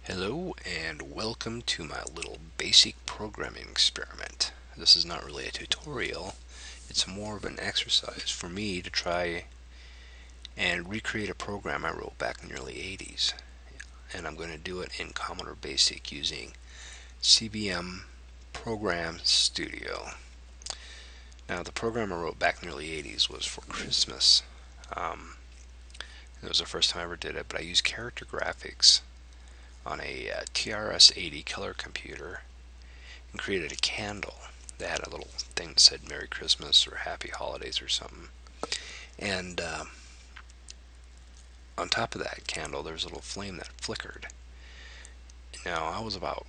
Hello and welcome to my little basic programming experiment. This is not really a tutorial, it's more of an exercise for me to try and recreate a program I wrote back in the early 80s. And I'm going to do it in Commodore BASIC using CBM Program Studio. Now the program I wrote back in the early 80s was for Christmas. It was the first time I ever did it, but I used character graphics on a TRS-80 Color Computer and created a candle that had a little thing that said Merry Christmas or Happy Holidays or something. And on top of that candle there was a little flame that flickered. Now I was about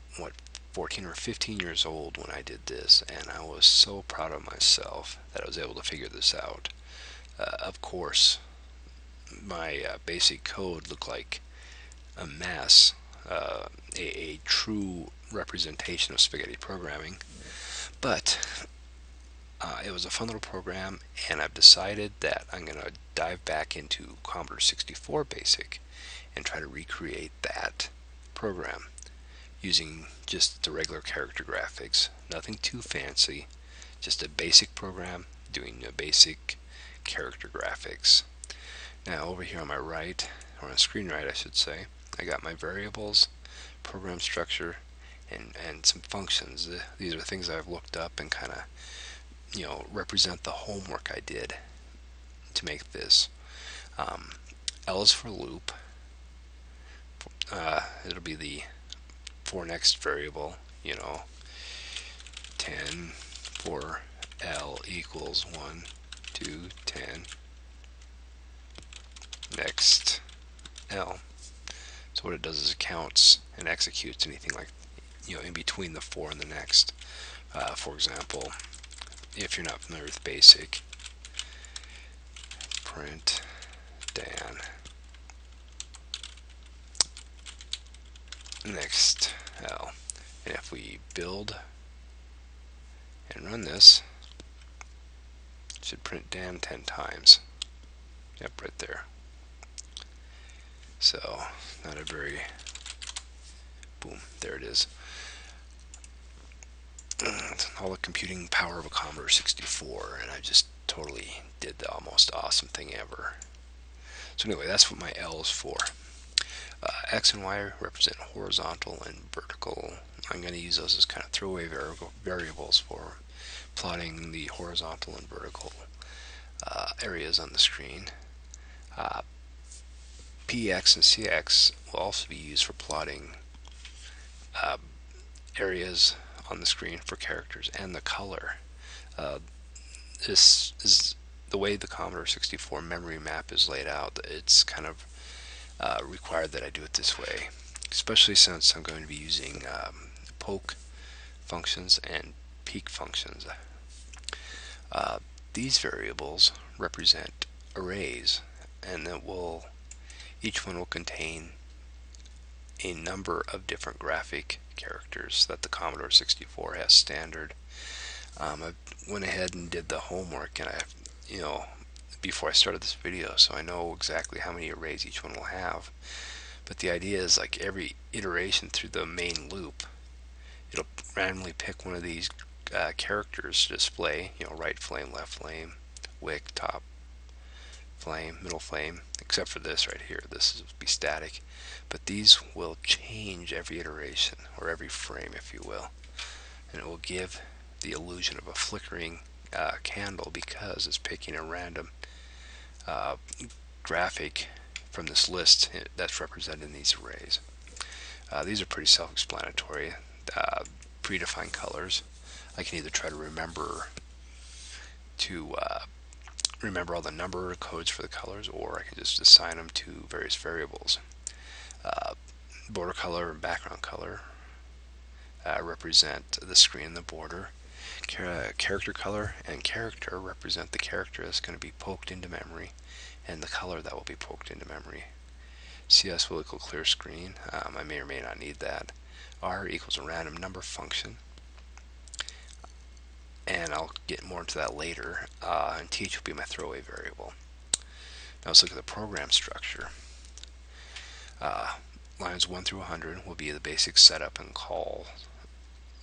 14 or 15 years old when I did this, and I was so proud of myself that I was able to figure this out. Of course my basic code looked like a mess, a true representation of spaghetti programming, but it was a fun little program, and I've decided that I'm going to dive back into Commodore 64 BASIC and try to recreate that program using just the regular character graphics, nothing too fancy, just a basic program doing a basic character graphics. Now over here on my right, or on screen right I should say, I got my variables, program structure, and some functions. These are things I've looked up and kind of, represent the homework I did to make this. L is for loop. It'll be the for next variable, 10 for L equals 1, 2, 10, next L. So what it does is it counts and executes anything like, in between the for and the next. For example, if you're not familiar with BASIC, print Dan next L. And if we build and run this, it should print Dan 10 times. Yep, right there. So, not a very, boom, there it is. All the computing power of a Commodore 64, and I just totally did the most awesome thing ever. So anyway, that's what my L is for. X and Y represent horizontal and vertical. I'm going to use those as kind of throwaway variables for plotting the horizontal and vertical areas on the screen. PX and CX will also be used for plotting areas on the screen for characters, and the color. This is the way the Commodore 64 memory map is laid out. It's kind of required that I do it this way, especially since I'm going to be using poke functions and peek functions. These variables represent arrays, and each one will contain a number of different graphic characters that the Commodore 64 has standard. I went ahead and did the homework, and before I started this video, so I know exactly how many arrays each one will have. But the idea is, like, every iteration through the main loop, it'll randomly pick one of these characters to display, right flame, left flame, wick, top flame, middle flame, except for this right here. This will be static, but these will change every iteration, or every frame if you will, and it will give the illusion of a flickering candle because it's picking a random graphic from this list that's represented in these arrays. These are pretty self-explanatory. Predefined colors. I can either try to remember all the number codes for the colors, or I can just assign them to various variables. Border color and background color represent the screen and the border. Character color and character represent the character that's going to be poked into memory and the color that will be poked into memory. CS will equal clear screen. I may or may not need that. R equals a random number function, and I'll get more into that later. And TH will be my throwaway variable. Now let's look at the program structure. lines 1 through 100 will be the basic setup and call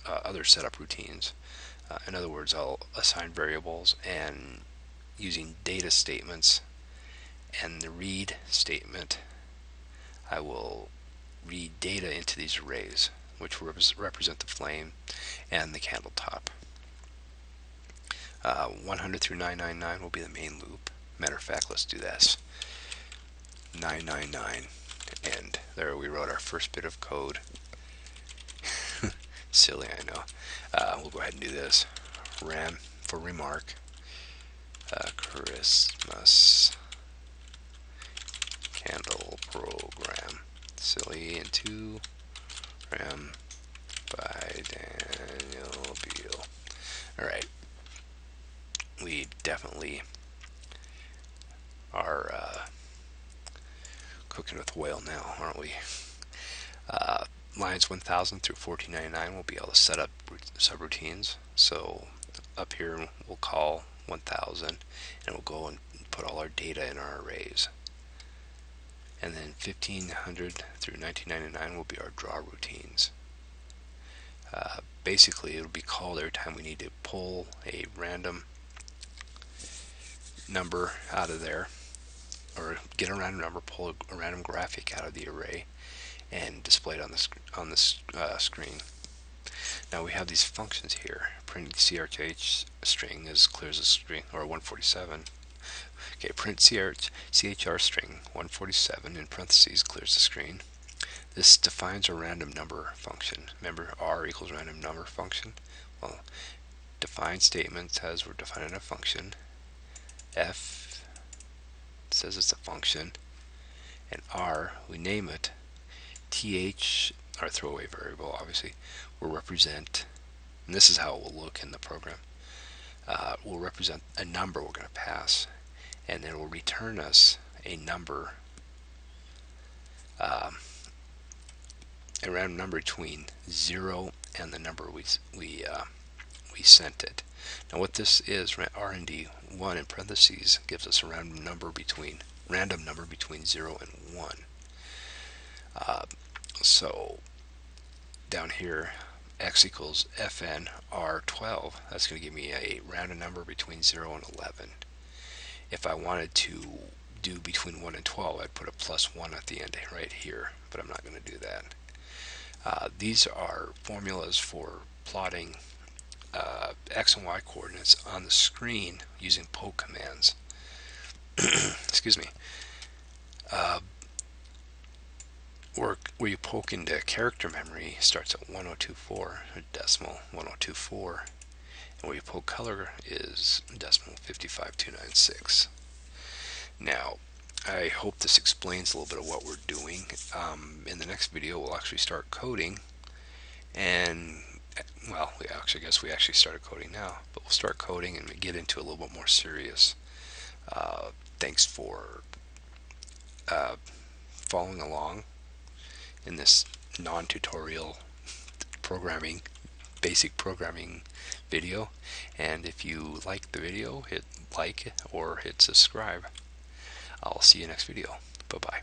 other setup routines. In other words, I'll assign variables, and using data statements and the read statement, I will read data into these arrays, which represent the flame and the candle top. 100 through 999 will be the main loop. Matter of fact, let's do this. 999, and there we wrote our first bit of code. Silly, I know. We'll go ahead and do this. Ram for remark. Christmas candle program. Silly into Ram by Daniel Beal. Alright. We definitely are cooking with oil now, aren't we? Lines 1000 through 1499 will be all the setup subroutines. So up here we'll call 1000, and we'll go and put all our data in our arrays. And then 1500 through 1999 will be our draw routines. Basically, it'll be called every time we need to pull a random number out of there, or get a random number, pull a random graphic out of the array, and display it on the screen. Now we have these functions here. Print CRH string as clears the string, or 147. Okay, print CHR string 147 in parentheses clears the screen. This defines a random number function. Remember, R equals random number function. Well, define statement says we're defining a function. F says it's a function, and R, we name it. TH, our throwaway variable, obviously, will represent, and this is how it will look in the program, will represent a number we're going to pass, and then it will return us a number, a random number between 0 and the number we sent it. Now what this is, RND1 in parentheses gives us a random number between 0 and 1. So down here, x equals fn r12. That's going to give me a random number between 0 and 11. If I wanted to do between 1 and 12, I'd put a +1 at the end right here, but I'm not going to do that. These are formulas for plotting x and y coordinates on the screen using poke commands. Excuse me. Where you poke into character memory starts at 1024, or decimal 1024, and where you poke color is decimal 55296. Now, I hope this explains a little bit of what we're doing. In the next video, we'll actually start coding, and well, I guess we actually started coding now, but we'll start coding and get into a little bit more serious. Thanks for following along in this non-tutorial programming, basic programming video, and if you like the video, hit like or hit subscribe. I'll see you next video. Bye bye.